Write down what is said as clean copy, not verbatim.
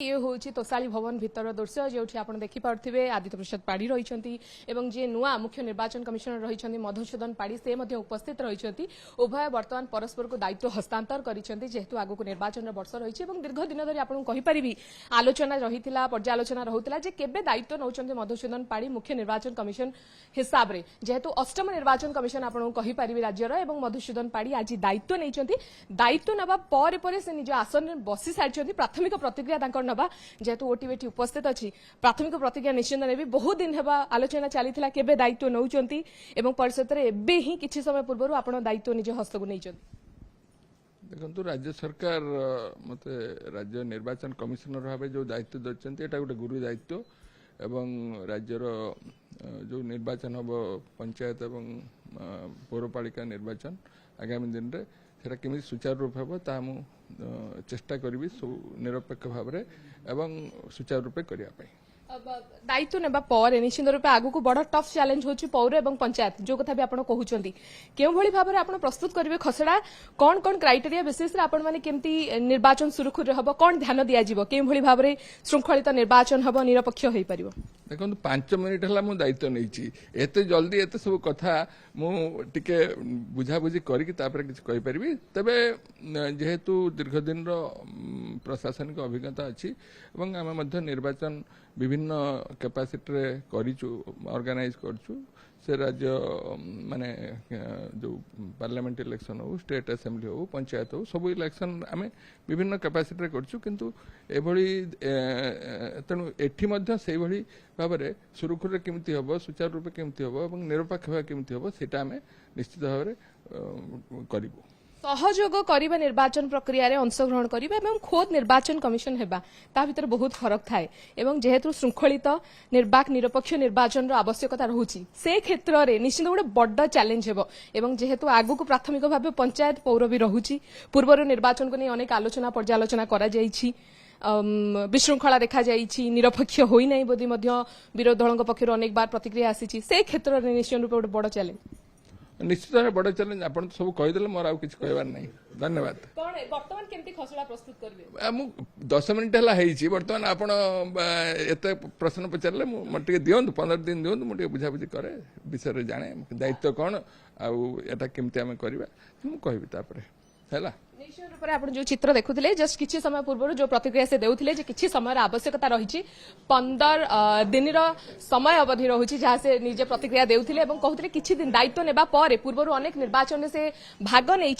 ये हूँ तोशाली भवन भितर दृश्य जो आप देखिपे आदित्य प्रसाद पाढ़ी रही जी नुआ मुख्य निर्वाचन कमिशनर रही मधुसूदन पाढ़ी से उपस्थित रही उभय बर्तमान परस्पर को दायित्व हस्तांतर करेतु आगक निर्वाचन वर्ष रही दीर्घ दिन धरी आपरी आलोचना रही पर्यालोचना रहूला केबे दायित्व नौकरी मधुसूदन पाढ़ी मुख्य निर्वाचन कमिशन हिसाब से जेहेतु अष्टम निर्वाचन कमिशन आपरी राज्यर और मधुसूदन पाढ़ी आज दायित्व नहीं दायित्व नवा पर से निज आसन में बसी सारी प्राथमिक प्रतिक्रिया नवा जेहेतु ओटीबीटी उपस्थित अच्छी प्राथमिक प्रतिक्रिया निश्चित ने बहुत दिन है आलोचना चली केबे दायित्व नौकरी परिषद में एवं ही किसी समय पूर्व आप दायित्व निज हस्तक नहीं देखो राज्य सरकार मत राज्य निर्वाचन कमिशनर भाव जो दायित्व देते गोटे गुरु दायित्व एवं राज्यर जो निर्वाचन हम पंचायत एवं पौरपालिका निर्वाचन आगामी दिन में सेटा केमी सुचारू रूप हम ता चेष्टा करी निरपेक्ष भाव एवं सुचारू रूपे करने दायित्व नेबा पर निश्चित रूप आगु को बड़ टफ चैलेंज होची पौर एवं पंचायत जो कथा भी आपण कहउचंती केउ भली भाबरे आपण प्रस्तुत करिवे खसडा कोन कोन क्राइटेरिया बेसिस रे आपण माने केमती निर्वाचन सुरखुर रहबो कोन ध्यान दिया जीवो केउ भली भाबरे शृंखलित निर्वाचन हबो निरपेक्ष होई परिबो देखो 5 मिनिट हला मु दायित्व नैची एते जल्दी एते सब कथा मु टिके बुझाबुझी करिक तापर किछ कहि परिबी तबे जेहेतु दीर्घ दिन रो प्रशासनिक अभिज्ञता अछि एवं हम मध्य निर्वाचन विभिन्न कैपेसिटी रे करिचु ऑर्गेनाइज करचु से राज्य माने जो पार्लियामेंट इलेक्शन हो स्टेट असेंबली हो पंचायत हो सब इलेक्शन आम विभिन्न कैपेसिटी रे करचु किंतु एभली तेणु एठी मध्य से भली भाव में सुरखुर केमती हम सुचारू रूपे केमती हम और निरपेक्ष भाव केमती हम सेटा आम निश्चित भाव में करिबु सहयोग करबा निर्वाचन प्रक्रिया रे अंशग्रहण करबा एवं खोद निर्वाचन कमिशन हेबा ता भीतर बहुत फरक थाए एवं जेहेतु शृंखलित निर्वाक निरपेक्ष निर्वाचन रो आवश्यकता रहूची से क्षेत्र रे निश्चित गोटे बड़ चैलेंज हेबो एवं जेहेतु आगु को प्राथमिक भाव पंचायत पौर भी रहूची पूर्व निर्वाचन को नहीं अनेक आलोचना पर्यालोचना करा जायछि विशृंखला देखा जायछि निरपेक्ष होई नै बोधी मध्य विरोधी दलक पक्षर अनेक बार प्रतिक्रिया आसीछि से क्षेत्र रे निश्चित रूप गोटे बड़ चैलेंज निश्चित भाव बड़ चैलेंज आप सब कहीदे मोर आउ किछ कहबार नहीं धन्यवाद बर्तमान केमती खसड़ा प्रस्तुत करबे मु 10 मिनिट हला हेछि बर्तमान आपण एते प्रश्न पचारले मटे दियंतु 15 दिन दियंतु मटे बुझाबुझी करे विषय रे जाने दायित्व कोन आउ एटा केमती हम करबा मु कहबी तापरे हैला निश्चित रूप से आप जो चित्र देखुले जस्ट किसी समय पूर्व जो प्रतिक्रिया से देउथिले जे किछि समय आवश्यकता रही 15 दिन समय अवधि रही जहाँ से निजे प्रतिक्रिया देउथिले एवं कहउथिले किछि दिन दायित्व नेबा पर पूर्व अनेक निर्वाचन से भाग नहीं